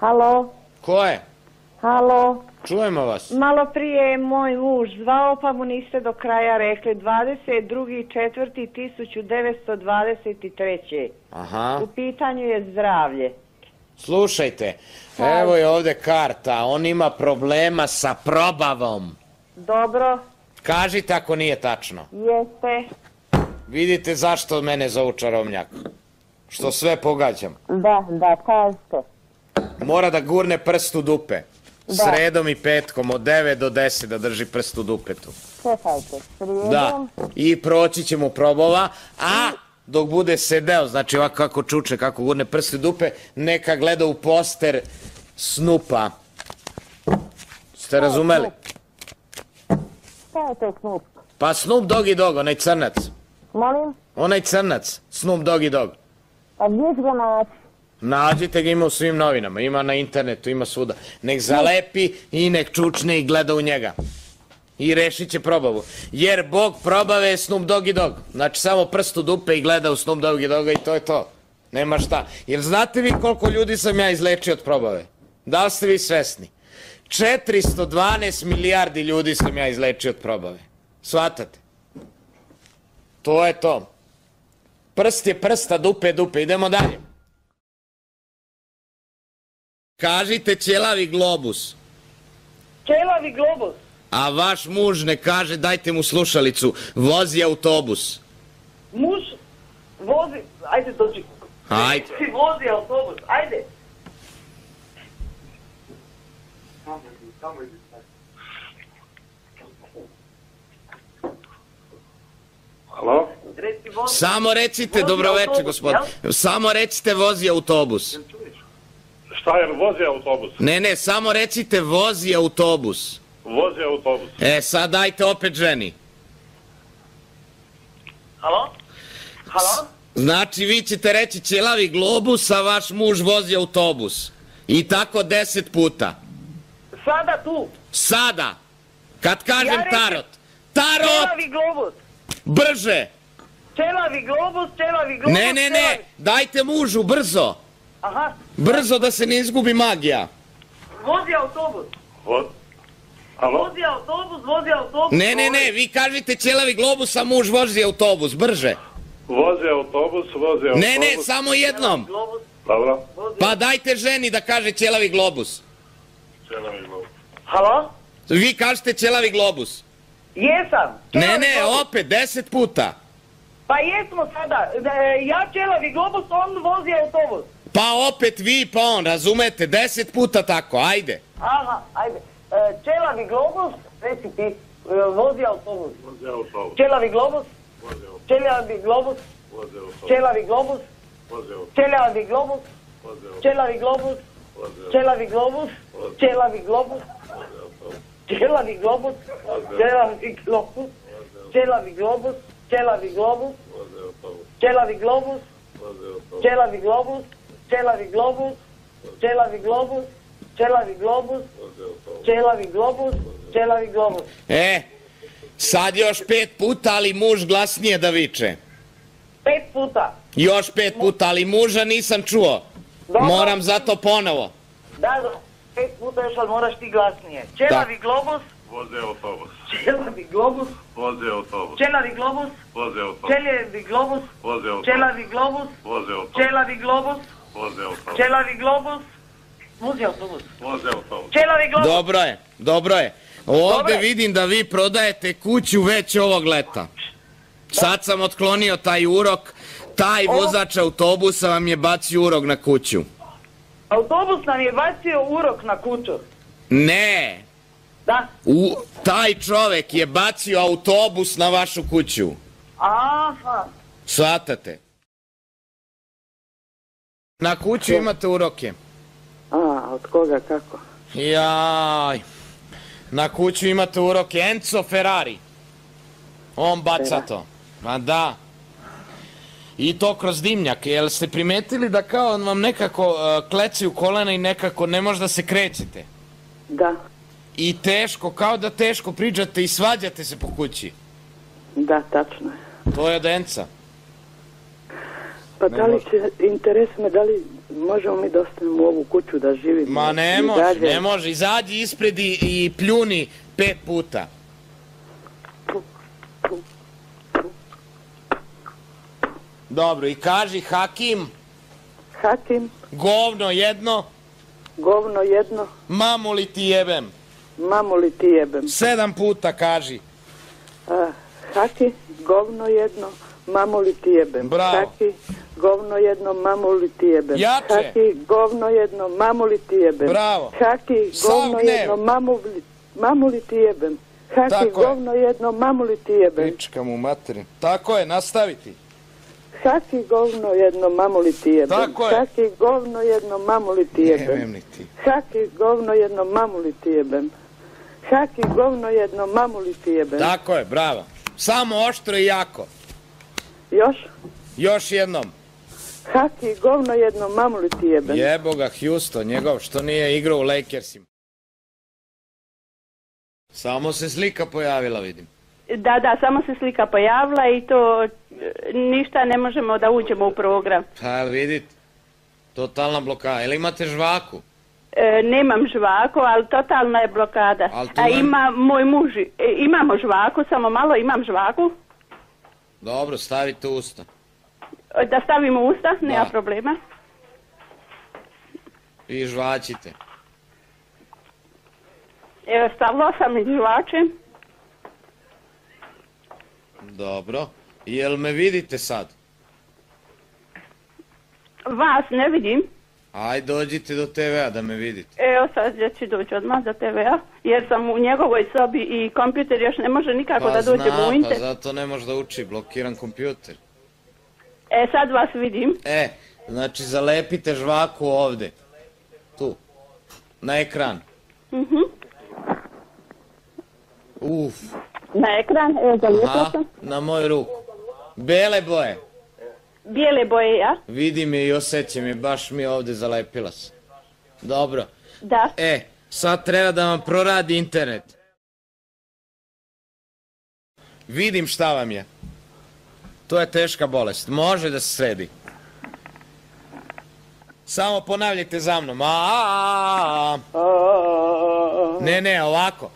Halo? Ko je? Halo? Čujemo vas. Malo prije je moj muž zvao, pa mu niste do kraja rekli. 22.4.1923. Aha. U pitanju je zdravlje. Slušajte, evo je ovdje karta, on ima problema sa probavom. Dobro? Kažite ako nije tačno. Jeste? Vidite zašto mene zovu čarobnjak. Što sve pogađam. Da, kažete. Mora da gurne prst u dupe. Sredom i petkom od 9 do 10 da drži prst u dupetu. Čekajte, srijedom? Da, i proći će mu probova, a dok bude sedeo, znači ovako kako čuče, kako gurne prst u dupe, neka gleda u poster Snupa. Ste razumeli? Šta je to Snoop? Pa Snoop Doggy Dogg, onaj crnac. Molim? Onaj crnac, Snoop Doggy Dogg. A gdje ću ga naći? Nađite ga, ima u svim novinama, ima na internetu, ima svuda. Nek zalepi i nek čučne i gleda u njega. I rešit će probavu. Jer Bog probave je Snoop Doggy Dogg. Znači samo prst u dupe i gleda u Snoop Doggy Dogga i to je to. Nema šta. Jer znate vi koliko ljudi sam ja izlečio od probave? Da li ste vi svesni? 412 milijardi ljudi sam ja izlečio od probave. Shvatate? To je to. Prst je prsta, dupe je dupe. Idemo dalje. Kažite ćelavi globus. Ćelavi globus. A vaš muž ne kaže, dajte mu slušalicu, vozi autobus. Muž vozi, ajde dođi. Ajde. Vozi autobus, ajde. Halo? Samo recite, dobroveče gospodin, samo recite vozi autobus. Šta je, vozi autobus? Ne, samo recite vozi autobus. Vozi autobus. Sad dajte opet ženi. Halo? Halo? Znači vi ćete reći ćelavi globus, a vaš muž vozi autobus. I tako 10 puta. Sada tu. Sada. Kad kažem Ja reći- tarot. Tarot! Ćelavi globus. Brže! Ćelavi globus, ćelavi globus. Ne, dajte mužu, brzo! Aha, Brzo da se ne izgubi magija. vozi autobus. Halo? Vozi autobus, vozi autobus. Ne, vi kažete ćelavi globus, a muž vozi autobus, brže. Vozi autobus, vozi autobus. Ne, samo jednom. Globus, Dobro. vozi. Pa dajte ženi da kaže ćelavi globus. Halo? Vi kažete ćelavi globus. Jesam. Ne, Ćelavi globus. opet 10 puta. Pa jesmo sada. Ja ćelavi globus, on vozi autobus. Pa opet vi, pa on, razumete, 10 puta tako, ajde. Aha, ajde. Ćelavi globus, reci ti, vozi autobus. Vozi autobus. Ćelavi globus, ćelavi globus, Vozi autobus. ćelavi globus, Vozi autobus. ćelavi globus, Vozi autobus. ćelavi globus, ćelavi globus, ćelavi globus, ćelavi globus, ćelavi globus, ćelavi globus, ćelavi globus, ćelavi globus, ćelavi globus, ćelavi globus, ćelavi globus, ćelavi globus, ćelavi globus, ćelavi globus. Sad još 5 puta, ali muž glasnije da viče. 5 puta. Još 5 puta, ali muža nisam čuo. Dobro. Moram zato ponovo. Da, 5 puta još, ali moraš ti glasnije. Ćelavi globus, Vozi autobus. ćelavi globus, Vozi autobus. ćelavi globus, Vozi autobus. ćelavi globus, Vozi autobus. ćelavi globus, Vozi autobus. ćelavi globus, Vozi autobus. ćelavi globus, vozi autobus. Vozi autobus. Ćelavi globus. Dobro je. Ovdje Dobro je. vidim da vi prodajete kuću već ovog leta. Sad sam otklonio taj urok. Taj vozač autobusa vam je bacio urok na kuću. Autobus nam je bacio urok na kuću. Ne. Da. Taj čovek je bacio autobus na vašu kuću. Aha. Shvatate? Na kuću imate uroke. Od koga, kako? Jaj. Na kuću imate uroke. Enzo Ferrari. On baca to. Ma da. I to kroz dimnjak. Jel ste primetili da kao vam nekako kleci u kolena i nekako ne možda se krećete? Da. I teško, kao da teško priđate i svađate se po kući. Da, tačno je. To je od Enca. Pa da li će, interes me, da li Možemo mi da ostanemo u ovu kuću da živimo? Ma ne može, ne može. Izađi ispred i pljuni 5 puta. Dobro, i kaži Hakim. Hakim. Govno jedno. Govno jedno. Mamu li ti jebem. Mamu li ti jebem. 7 puta kaži. Haki, govno jedno, mamu li ti jebem. Bravo. Haki, govno jedno, mamu li ti jebem. Jače. Haki, govno jedno, mamu li ti jebem. Bravo. Haki, govno jedno, mamu li ti jebem. Haki, Tako je. govno jedno, mamu li ti jebem. Pička mu materi. Tako je, nastaviti. Haki, govno jedno, mamu li ti jebem. Tako je. Haki, govno jedno, mamu li ti jebem. Jebem li ti. Haki, govno jedno, mamu li ti jebem. Haki, govno jedno, mamu li ti jebem. Tako je, bravo. Samo oštro i jako. Još? Još jednom. Haki, govno jedno, mamu li ti jebem. Jebo ga Houston, njegov, što nije igrao u Lakersima. Samo se slika pojavila, vidim. Da, samo se slika pojavila i to ništa ne možemo da uđemo u program. Pa vidite, totalna blokada. Jel imate žvaku? Nemam žvaku, ali totalna je blokada. A ima moj muž, imamo žvaku, samo malo imam žvaku. Dobro, stavite usta. Da stavimo usta, nema problema. I žvačite. Evo, stavila sam i žvačem. Dobro. Jel me vidite sad? Vas ne vidim. Aj, dođite do TV-a da me vidite. Evo sad ja ću doći odmah do TV-a, jer sam u njegovoj sobi i kompjuter još ne može nikako da dođem u internet. Pa zato ne može da uči, blokiran kompjuter. Sad vas vidim. Znači zalepite žvaku ovde. Tu. Na ekran. Na ekran, evo zalijepila sam. Na moju ruku. Bele boje. Bijele boje, ja? Vidim je i osjećam je, baš mi ovde zalepila se. Dobro. Da. Sad treba da vam proradi internet. Vidim šta vam je. To je teška bolest, može da se sredi. Samo ponavljajte za mnom. Ne, ovako.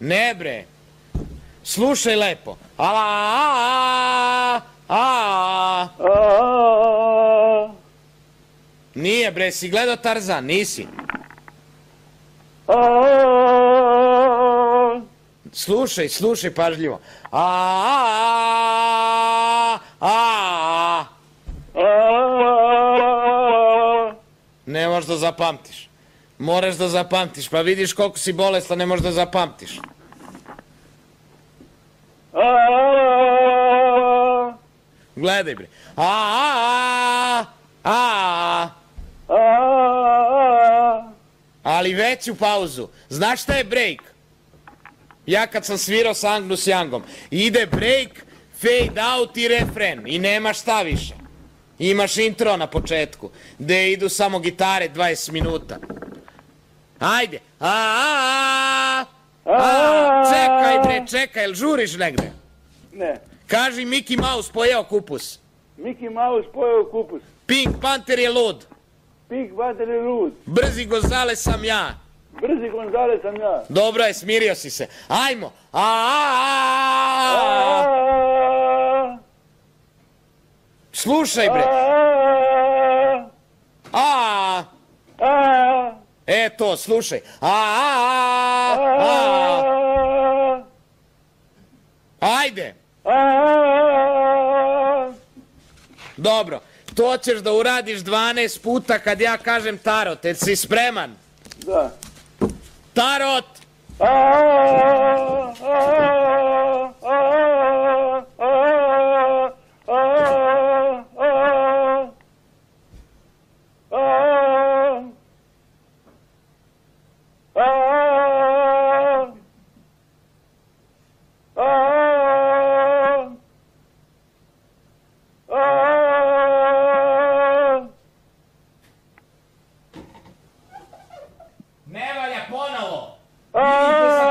Ne bre. Slušaj lepo. Nije bre, si gledao Tarzan, nisi. Slušaj pažljivo. Ne možeš da zapamtiš. Moraš da zapamtiš, pa vidiš koliko si bolestan, ne možeš da zapamtiš. Gledaj bre. Ali veću pauzu. Znaš šta je break? Ja kad sam svirao sa Angnus Youngom, ide break, fade out i refren i nema šta više. Imaš intro na početku, gde idu samo gitare 20 minuta. Ajde. Čekaj, jel žuriš negde? Ne. Kaži Mickey Mouse pojeo kupus. Mickey Mouse pojeo kupus. Pink Panther je lud. Pink Panther je lud. Brzi Gonzales sam ja. Brzi Gonzales sam ja. Dobro je, smirio si se. Ajmo. Slušaj bre. To, slušaj. Ajde. Dobro, to ćeš da uradiš 12 puta kad ja kažem tarot, jer si spreman? Da. Tarot! Ne valja ponovo! Vidite se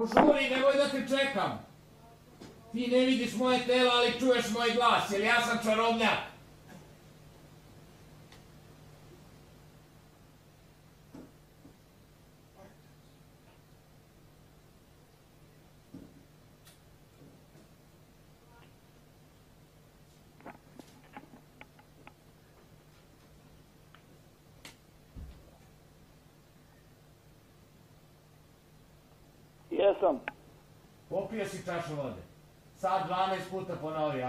Požuri, nemoj da te čekam. Ti ne vidiš moje telo, ali čuješ moj glas, jer ja sam čarobnjak. Jesam. Popio si čašu vode. Sad 12 puta ponovi,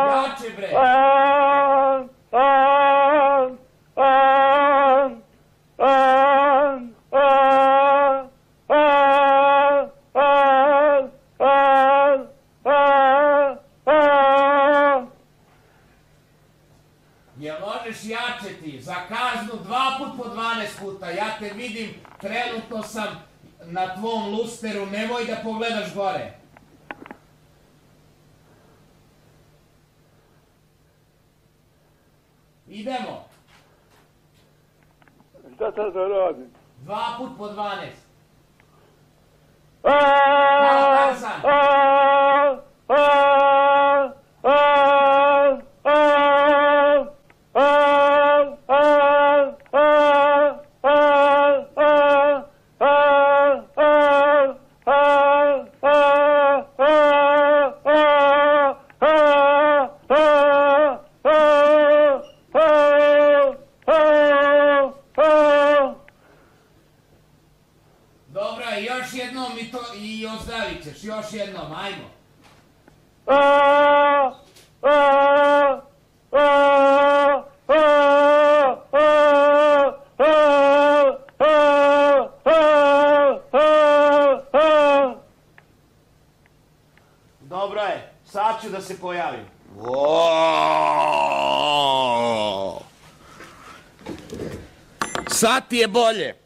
Jače, bre! Jel možeš jače ti? Za kaznu 2 put po 12 puta. Ja te vidim, trenutno sam na tvom lusteru, nemoj da pogledaš gore. Idemo. Šta sad da radim? 2 put po 12. Dobro, još jednom mi to i ozdravit ćeš, još jednom, ajmo. Dobro je, sad ću da se pojavim. Sad ti je bolje.